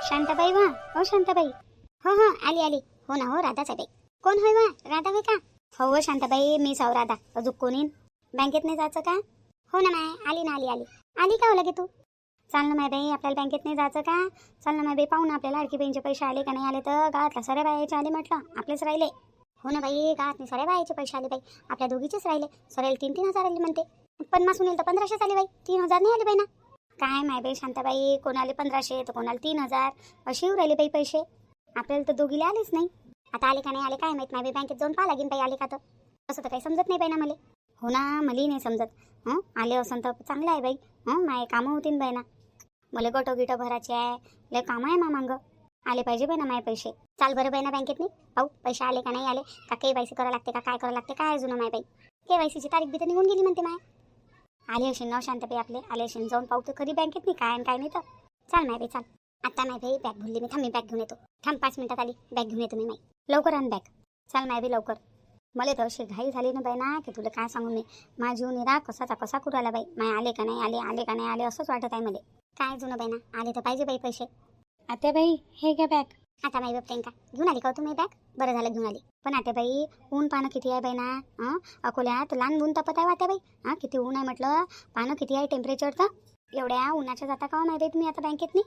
शांताबाई वा हो शांताबाई. हो हो आली आली. हो ना हो राधाच आहे बाई. कोण होय वा राधा होय का? हो हो शांताबाई मी साव राधा. अजून कोणी बँकेत नाही जायचं का? हो ना माय आली ना आली आली. आली का हो लगे तू? चाल ना माय बाई आपल्याला बँकेत नाही जायचं का? चाल ना माय बाई पाहू ना आपल्याला लाडकी बहीणचे पैसे आले का नाही आले तर गावातल्या साऱ्या बायाचे आले म्हटलं आपलेच राहिले. हो ना बाई गावात नाही साऱ्या बायाचे पैसे आले बाई आपल्या दोघीचेच राहिले. सरेल 3,000 आले म्हणते. पण मासून येईल तर 1,500 आले बाई 3,000 नाही आले बाई ना. काय माय बाई शांताबाई कोणाला 1,500 तर कोणाला 3,000 अशी येऊ राहिले बाई पैसे. आपल्याला तर दोघीला आलेच नाही. आता आले का नाही आले काय माहित नाही बाई बँकेत जाऊन पाहा लागेल बाई आले का तर. असं तर काही समजत नाही बाई ना मला. हो ना मलाही नाही समजत. आले असं तर चांगलं आहे बाई. माय कामं होतीन बाई ना. मला गटो गिटो भरायचे आहे लय काम आहे मांग. आले पाहिजे बाई ना माय पैसे. चाल बरं बाई ना बँकेत नाही पाहू पैसे आले का नाही आले का KYC करावं लागते का काय करावं लागते काय अजून माय बाई. KYCची तारीख बी तर निघून गेली म्हणते माय. आले असेल ना शांताबाई आपले आले असेल जाऊन पाहू तर खरी बँकेत नाही काय काय नाही तर. चाल माय बाई चाल. आता माय बाई बॅग भरली मी. थांब मी बॅग घेऊन येतो. थांब 5 मिनिटात आली बॅग घेऊन येतो मी माई. लवकर आण बॅग. चाल माय बाई लवकर. मला तर अशी घाई झाली ना बाई ना की तुला काय सांगू मी. माझी निरा कसाचा कसा करू आला बाई. माय आले का नाही आले आले का नाही आले असंच वाटत आहे मला. काय जुनं बाई ना आले तर पाहिजे बाई पैसे. आता बाई हे घ्या बॅग. आता माई बाप का घेऊन आली का तुम्ही बॅग? बरं झालं घेऊन आली. पण आता बाई ऊन पानं किती आहे बाई ना. अकोल्यात लहान ऊन तपत आहे वाट्या बाई. किती ऊन आहे म्हटलं. पानं किती आहे टेम्परेचर तर. एवढ्या उन्हाच्या जाता का माय बाई तुम्ही आता बँकेत नाही?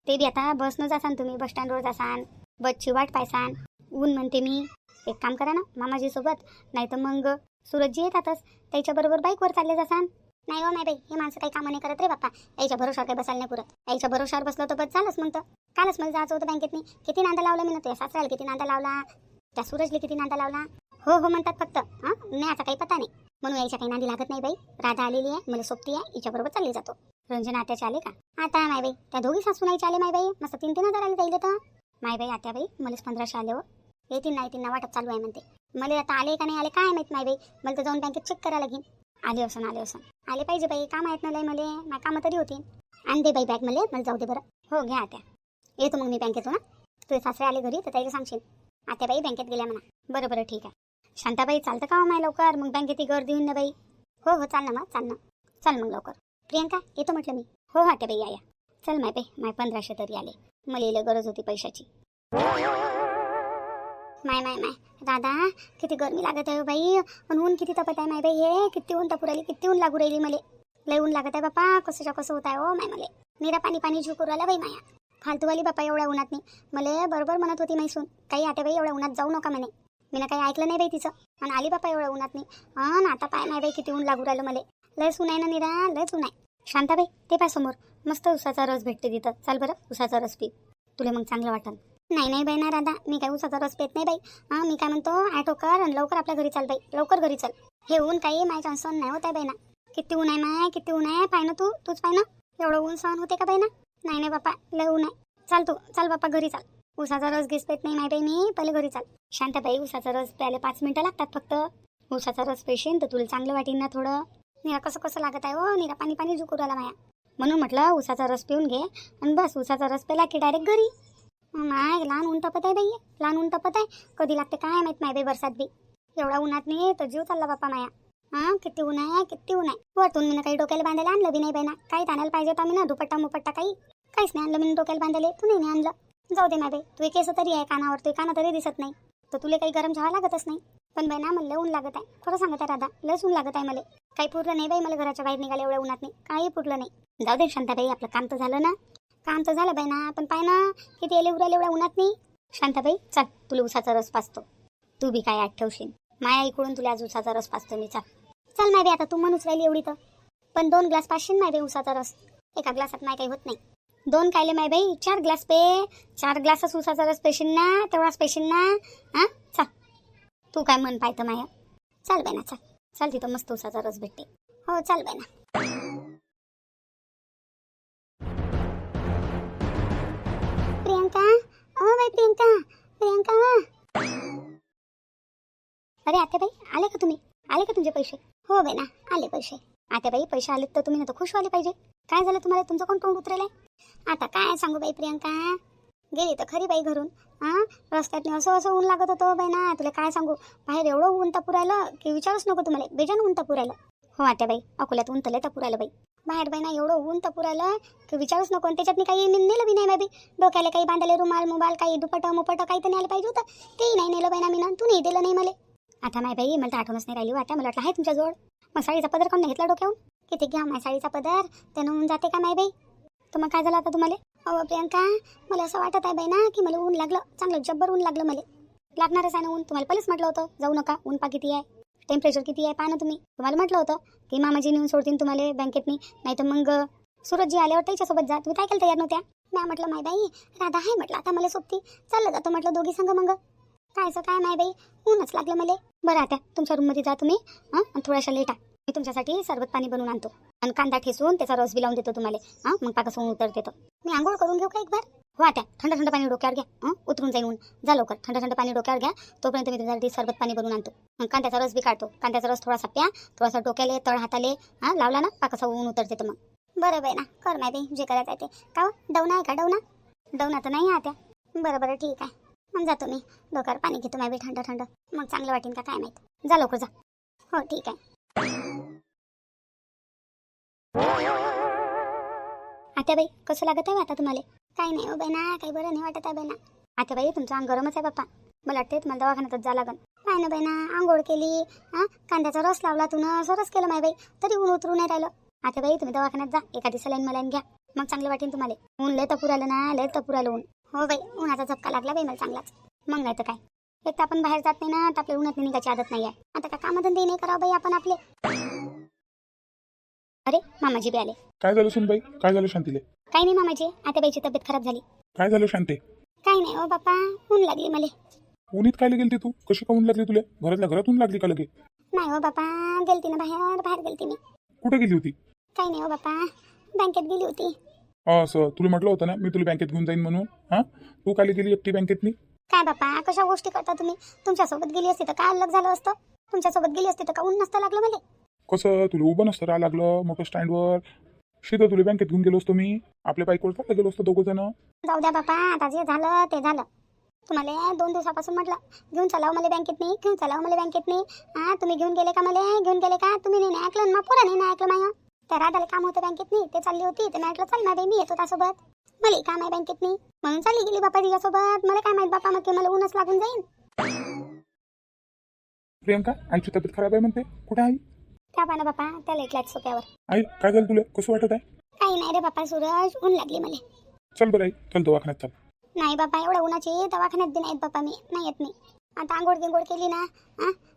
ते बी आता बसनं जासान तुम्ही बस स्टँडवर जासान बसची वाट पायसान. ऊन म्हणते मी. एक काम करा ना मामाजी सोबत नाही तर मग सूरजजी येतातच त्याच्याबरोबर बाईकवर चालले जासान. नाही हो नाही बाई हे माणसं काही कामं नाही करत रे बाप्पा. याच्या भरोशावर काही बसायला नाही पुरत. याच्या भरोशावर बसलं तर बस झालंच मग तर. कालच मला जायचं होतं बँकेत नाही. किती नांदा लावला मी ना त्या सासऱ्याला किती नांदा लावला त्या सूरजला किती नांदा लावला. हो हो म्हणतात फक्त न्याचा काही पत्ता नाही म्हणून यायच्या काही नांदी लागत नाही बाई. राधा आलेली आहे मला सोबती आहे हिच्याबरोबर चालली जातो. रंजना आत्याचे आले का? आता माय बाई त्या दोघी सासूनाईचे आले माय बाई मस्त 3,000 आले जाईल तर. माय बाई आत्या बाई मलाच 1,500 आले हो. येतील नाही येतील ना वाटत चालू आहे म्हणते. मला आता आले का नाही आले काय माहित माय बाई. मला तर जाऊन बँकेत चेक करायला लागेल. आले असं आले पाहिजे बाई काम आहेत ना लय मले माझ्या कामं तरी होती. आण दे बाई बॅग मला जाऊ दे बरं. हो घ्या आत्या. येतो मग मी बँकेतून. तुझे सासरे आले घरी तर त्याला सांगशील आत्या बाई बँकेत गेल्या म्हणा. बरं बरं ठीक आहे. शांताबाई चालतं का हो माय लवकर मग बँकेत गर्दी होईन ना बाई. हो हो चाल ना मग चाल ना. चल मग लवकर. प्रियंका येतो म्हटलं मी. हो आत्या बाई या. चल माय बाई माय 1,500 तरी आले. मला येईल गरज होती पैशाची. माय माय माय दादा किती गरमी लागत आहे बाई. पण ऊन किती तपत आहे माय बाई. हे किती ऊन तपू राहिली किती ऊन लागू राहिली मला. लय ऊन लागत आहे बापा कसं कसं होत आहे हो माय मला. निरा पाणी पाणी झुकू राहिला बाई माया. फालतूवाली बापा एवढ्या उन्हात नाही. मला बरोबर म्हणत होती मैसून काही आटे बाई एवढ्या उन्हात जाऊ नका म्हणे. मी ना काही ऐकलं नाही बाई तिचं. आणि आली बापा एवढ्या उन्हात नाही. ना आता पाय माय बाई किती ऊन लागू राहिलं मला. लयच ऊन आहे ना निरा लयच ऊन आहे. शांताबाई ते पाय समोर मस्त उसाचा रस भेटते तिथं. चाल बरं उसाचा रस पी तुला मग चांगलं वाटेल. नाही नाही बाई ना राधा मी काय उसाचा रस पेत नाही बाई. मी काय म्हणतो ॲटो कर आणि लवकर आपल्या घरी चाल बाई लवकर घरी चल. हे ऊन काही माझ्या सहन नाही होत आहे बाई ना. किती ऊन आहे माय किती ऊन आहे पाय ना तूच पाय ना. एवढं ऊन सहन होते का बाई ना. नाही नाही बापा लय ऊन आहे. चाल तू चाल बापा घरी चाल. उसाचा रस घेस पेत नाही माय बाई मी पहिले घरी चाल. शांताबाई उसाचा रस प्यायला 5 मिनिटं लागतात फक्त. उसाचा रस पेशीन तर तुला चांगलं वाटेल ना थोडं. निरा कसं कसं लागत आहे हो निरा पाणी पाणी झुकू राहिला माया. म्हणून म्हटलं उसाचा रस पिऊन घे आणि बस उसाचा रस पेला की डायरेक्ट घरी. माय लहान ऊन तपत आहे बाई लहान ऊन तपत आहे. कधी लागते काय माहित माय बाई बरसात बी. एवढा उन्हात नाही तर जीव चालला बापा माया. किती ऊन आहे किती ऊन आहे. वरतून मी काही डोक्याला बांधायला आणलं बी नाही बाई ना. काही आणायला पाहिजे होता मी ना दुपट्टा मुपट्टा काहीच नाही आणलं मी डोक्याला बांधायला. तू नाही आणलं. जाऊ दे माय बाई तू केस तरी आहे कानावर तू काना तरी दिसत नाही तर तुला काही गरम झवा लागतच नाही. पण बाई ना मला ऊन लागत आहे खरं सांगत आहे राधा लयच ऊन लागत आहे मला. काही पुरलं नाही बाई मला घराच्या बाहेर निघाले एवढ्या उन्हात नाही काही पुरलं नाही. जाऊ दे शांताबाई आपलं काम तर झालं ना. काम तर झालं बाई ना पण पाय ना किती येले उरायला एवढ्या उन्हात नाही. शांताबाई चल तुला उसाचा रस पाचतो. तू बी काय आठ ठेवशील माया इकडून तुला आज उसाचा रस पाचतो मी. चल माय बाई आता तू म्हणूच राहिली एवढी तर. पण 2 ग्लास पाचशील माय बाई उसाचा रस. एका ग्लासात माय काही होत नाही. 2 कायले माय बाई 4 ग्लास पे. 4 ग्लासच उसाचा रस पेशील ना तेवढाच पेशील ना. चल तू काय मन पाहतं माया. चल बाई ना चल चल तिथं मस्त उसाचा रस भेटते. हो चल बाई ना. प्रियंका ओ बाई प्रियंका प्रियंका अरे आत्याबाई आले का तुम्ही? आले का तुमचे पैसे? हो बाई ना आले पैसे. आत्याबाई पैसे आले तर तुम्ही ना तर खुश व्हायला पाहिजे. काय झालं तुम्हाला तुमचं कोण तोंड उतरेलंय? आता काय सांगू बाई प्रियंका गेली तर खरी बाई घरून. रस्त्यात असं ऊन लागत होतं बाई ना तुला काय सांगू. बाहेर एवढं ऊन तापू राहिलं की विचारूच नको तुम्हाला बेजान ऊन तापू राहिलं. हो आत्याबाई अकोल्यात ऊन तले तापू राहिलं बाई. बाहेर बाई ना एवढं ऊन तर पुरालं की विचारूच नको. आणि त्याच्यात काही नेलं बी नाही बाई. डोक्याला काही बांधायला रुमाल मुबाल काही दुपट मुपट काही तर न्यायला पाहिजे होतं. तेही नाही नेलं बाई ना मी ना. तू नाही दिलं नाही मला. आता माय बाई मला तर आठवणच नाही राहिली वाटा. मला वाटलं आहे तुमच्याजवळ. मग साडीचा पदर काऊन नाही घेतला डोक्यावरून. किती घ्या माय साडीचा पदर त्यानं होऊन जाते का माय बाई. तर मग काय झालं आता तुम्हाला. अहो प्रियंका मला असं वाटत आहे बाई ना की मला ऊन लागलं. चांगलं जब्बर ऊन लागलं मला. लागणारच आहे ना ऊन. तुम्हाला पहिलेच म्हटलं होतं जाऊ नका. ऊन पा किती आहे टेम्परेचर किती आहे पहा ना तुम्ही. तुम्हाला म्हटलं होतं की मामाजी नेऊन सोडतील तुम्हाला बँकेतनी. नाही तर मग सूरजजी आल्यावर त्याच्यासोबत जा. तुम्ही काय केलं तयार नव्हत्या. मी म्हटलं माय बाई राधा आहे म्हटलं आता मला सोबती चाललं जातो म्हटलं दोघी संग. मग कायचं काय माय बाई ऊनच लागलं मला. बरं आता तुमच्या रूममध्ये जा तुम्ही आणि थोड्याशा लेटा. मी तुमच्यासाठी सरबत पाणी बनवून आणतो आणि कांदा ठेसून त्याचा रस बी लावून देतो तुम्हाला. मग पाकस ऊन उतरते. तर मी आंघोळ करून घेऊ का एक बार. हो आता थंड थंड पाणी डोक्यावर घ्या. उतरून जाईन ऊन. जा लवकर थंड थंड पाणी डोक्यावर घ्या. तोपर्यंत मी तुमच्यासाठी सरबत पाणी बनवून आणतो. कांद्याचा रस बी काढतो. कांद्याचा रस थोडासा प्या. थोडासा डोक्याले तळ हाताले लावला ना पाकसा ऊन उतरते. तर मग बरं बाई ना कर माय बाई जे करायचं आहे ते. का डवना आहे का डवना. डवना तर नाही आता. बरं ठीक आहे. मग जातो मी डोक्यावर पाणी घेतो माय बाई थंड थंड. मग चांगलं वाटेल का काय माहीत. जा लवकर जा. हो ठीक आहे. आता बाई कसं लागत आहे आता तुम्हाला. काही नाही हो बाई ना काही बरं नाही वाटत आहे बाई ना. आता बाई तुमचं अंग गरमच आहे बाप्पा. मला वाटते तुम्हाला दवाखान्यातच जा लागन. काय ना बाई ना आंघोळ केली कांद्याचा रस लावला तू ना सरस केलं माय बाई तरी ऊन उतरू नाही राहिलं. आता बाई तुम्ही दवाखान्यात जा एखादी सलाईन मलाईन घ्या. मग चांगलं वाटेल तुम्हाला. ऊन लय तपूर आलं ना लय तपूर आलं ऊन. हो बाई उन्हाचा झपका लागला बाई मला चांगलाच. मग नाही तर काय. एक तर आपण बाहेर जात नाही ना तर आपल्या उन्हात निघायची आदत नाही आहे. आता काय कामधंदे नाही करावं बाई आपण आपले. अरे मामाजी बी आले. काय झालं सुनबाई. काय झालं शांतीले. काही नाही मामाजी आता बाईची तब्येत खराब झाली. काय झालं शांते. काही नाही हो बाप्पा ऊन लागली मला. उन्हीत काय गेलती तू. कशी का ऊन लागली तुला. घरातल्या घरात ऊन लागली का लगे. नाही हो बाप्पा गेलती ना बाहेर गेलती मी. कुठे गेली होती. काही नाही हो बाप्पा बँकेत गेली होती. असं तुला म्हटलं होतं ना मी तुला बँकेत घेऊन जाईन म्हणून. तू काय गेली एकटी बँकेत. काय बाप्पा कशा गोष्टी करता तुम्ही. तुमच्यासोबत गेली असती तर काय अलग झालं असतं. तुमच्यासोबत गेली असती तर का ऊन नसतं लागलं मला. कसं तुला उभं नसतं राहा लागलं मोठं स्टँडवर. सीधं तुला बँकेत घेऊन गेलो असतो मी. आपल्या बाईकवर चाललं गेलो असतो दोघं जण. जाऊ द्या बाप्पा आता जे झालं ते झालं. तुम्हाला 2 दिवसापासून म्हटलं घेऊन चलाव मला बँकेत नाही घेऊन चलाव मला बँकेत नाही. तुम्ही घेऊन गेले का मला घेऊन गेले का. तुम्ही नाही ऐकलं मग पुरा नाही ऐकलं माय. त्या राधाला काम होतं बँकेत नाही ते चालली होती. तर मी ऐकलं चाल ना बाई मी येतो त्यासोबत. मला काम आहे बँकेत नाही म्हणून चालली गेली बापा तिच्यासोबत. मला काय माहित बापा मग मला ऊनच लागून जाईन. प्रियंका आईची तब्येत खराब आहे म्हणते. कुठे आई. त्या पाना बापा त्याला ऐकल्यात सोप्यावर. आई काय झालं तुला कसं वाटत आहे. काही नाही रे बापा सूरज ऊन लागली मला. चल बरं आई चल दवाखान्यात चल. नाही बापा एवढ्या उन्हाची दवाखान्यात बी नाहीत बापा मी नाही येत मी. आता आंघोळ गिंघोळ केली ना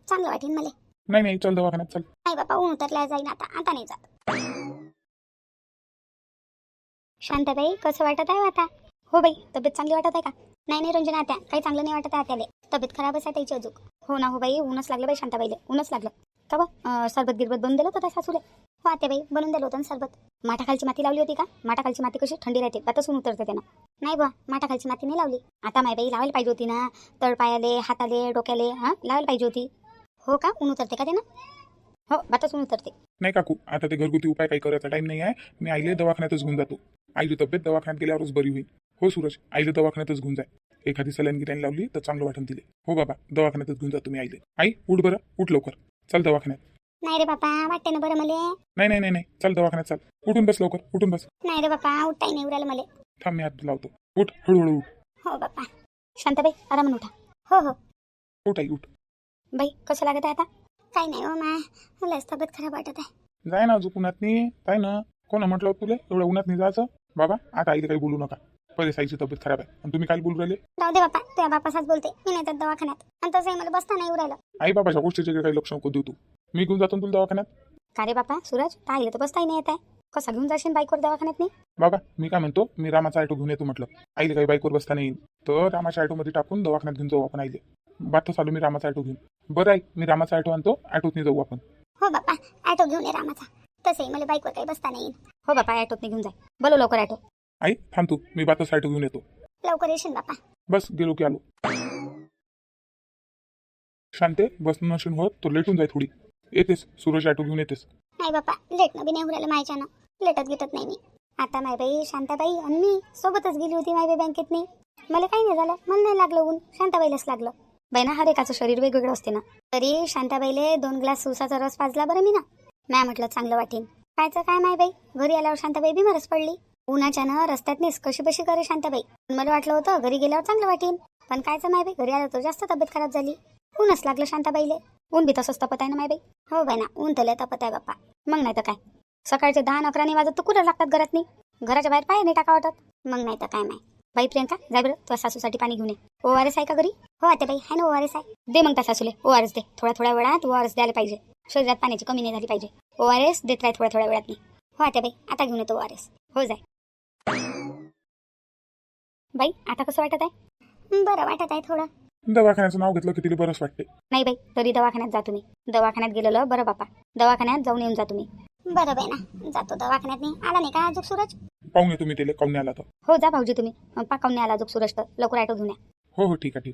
चांगलं वाटेल मला. नाही चल दवाखान्यात चल. नाही बापा ऊन उतरल्या जाईन आता नाही जात. शांताबाई कसं वाटत आहे आता. हो बाई तब्येत चांगली वाटत आहे का. नाही रंजना आत्या काही चांगलं नाही वाटत आहे त्याला. तब्येत खराबच आहे त्याची अजून. हो ना हो बाई ऊनच लागलं बाई शांताबाईला ऊनच लागलं. का बा सरबत गिरबत बनवून दिलं होतं त्या सासूले. हो आत्या बाई बनवून दिलं होतं सरबत. माठाखालची माती लावली होती का. माठाखालची माती कशी थंडी राहते बातच ऊन उतरते त्यानं. नाही बा माठाखालची माती नाही लावली. आता माय बाई लावायला पाहिजे होती ना. तळपायाले हाताले डोक्याले लावायला पाहिजे होती. हो का ऊन उतरते का त्यानं. हो बातच ऊन उतरते. नाही काकू आता ते घरगुती उपाय काही करायचा टाइम नाही आहे. मी आईले दवाखान्यातच घेऊन जातो. आईची तब्येत दवाखान्यात गेल्यावरच बरी होईल. हो सूरज आईले दवाखान्यातच घेऊन जाय. एखादी सलाईन गिलाईन लावली तर चांगलं वाटून दिले. हो बाबा दवाखान्यातच घेऊन जातो मी आईले. आई उठ बरं उठ लवकर चल दवाखान्यात. नाही रे बापा वाटते ना बरं मला. नाही चल दवाखान्यात चल. उठून बस लवकर उठून बस. नाही रे बापा उठताही नाही उरायला मला. थांब मी हात लावतो. उठ हळूहळू उठ. हो बापा शांताबाई आराम उठा. हो उठ आई उठ. बाई कसं लागत आहे आता. काही नाही हो माय मला तब्येत खराब वाटत आहे. जाय ना अजून उन्हात नाही काय ना. कोण म्हटलं तुला एवढ्या उन्हात नाही जायचं. बाबा आता आईला काही बोलू नका. पहिले साईची तब्येत खराब आहे आणि तुम्ही काय बोलू राहिले. राहू दे बापा तुझ्या बापासाच बोलते मी नाही तर दवाखान्यात. आणि तसंही मला बसता नाही उरायला. आई बाबाच्या गोष्टीचे काही लक्ष नको देऊ तू. मी घेऊन जातो तुला दवाखान्यात. का रे बापा सूरज पाहिलं तर बसताही नाही येत आहे. कसा घेऊन जाशील बाईकवर दवाखान्यात नाही. बाबा मी काय म्हणतो मी रामाचा ऑटो घेऊन येतो म्हटलं. आईला काही बाईकवर बसता नाही येईल तर रामाच्या ऑटोमध्ये टाकून दवाखान्यात घेऊन जाऊ आपण आईले. बात चालू मी रामाचा ऑटो घेऊन. बरं आई मी रामाचा ऑटो आणतो ऑटोतनी जाऊ आपण. हो बापा ऑटो घेऊन ये रामाचा. तसंही मला बाईकवर काही बसता नाही येईल. हो बापा ऑटोतनी घेऊन जाय. बोलो लवकर ऑटो. आई थांब तू मी बातच ऑटो घेऊन येतो. लवकर येशील बापा. बस गेलो की आलो. शांते बस नशीन होत तो लेटून जाय थोडी. येतेस सूरज ऑटो घेऊन येतेस. नाही बापा लेट न बी नाही उरायला मायच्यानं. लेटत घेतत नाही मी. आता मायबाई शांताबाई आणि मी सोबतच गेली होती मायबाई बँकेतनी. मला काही नाही झालं मला नाही लागलं ऊन शांताबाईलाच लागलं. बाई ना हर एकाचं शरीर वेगवेगळं असते ना. तरी शांताबाईले 2 ग्लास उसाचा रस पाजला बरं मी ना. म्या म्हटलं चांगलं वाटेल. कायचं काय माय बाई, घरी आल्यावर शांताबाई बिमारच पडली. उन्हाच्यानं रस्त्यातनीच कशी बशी करे शांताबाई. मला वाटलं होतं घरी गेल्यावर चांगलं वाटेल, पण कायचं माय बाई, घरी आलं तर जास्त तब्येत खराब झाली. ऊनच लागलं शांताबाईले. ऊन बी तसंच तपत आहे ना माय बाई. हो बाई ना, ऊन तर लय तपत आहे बाप्पा. मग नाही तर काय, सकाळचे 10-11 नाही वाजत तर कुठं लागतात घरात नाही. घराच्या बाहेर पाय नाही टाका वाटत. मग नाही तर काय माय बाई. प्रियंका जाय बरं, तुझ्या सासूसाठी पाणी घेऊन ये. ORS आहे का घरी? हो आता बाई, आहे ना ORS आहे. दे मग त्या सासूले ORS दे. थोड्या वेळात ORS द्यायला पाहिजे. शरीरात पाण्याची कमी नाही झाली पाहिजे. ORS देत राय थोड्या वेळात नाही. हो आता बाई, आता घेऊन येतो ORS. हो जाय बाई. आता कसं वाटत आहे? बरं वाटत आहे थोडं. दवाखान्याचं नाव घेतलं की तिला बरंच वाटते. नाही बाई, तरी दवाखान्यात जा तुम्ही. दवाखान्यात गेलेलं बरं बापा. दवाखान्यात जाऊन येऊन जा तुम्ही. बरं बाई ना, जातो दवाखान्यात. नाही आला नाही का अजून सूरज? पाहून ये तुम्ही तिला, काऊन नाही आला तर. हो जा भाऊजी तुम्ही. पाकावून आला अजून सूरज तर लवकर ऑटो घेऊन या. हो ठीक आहे.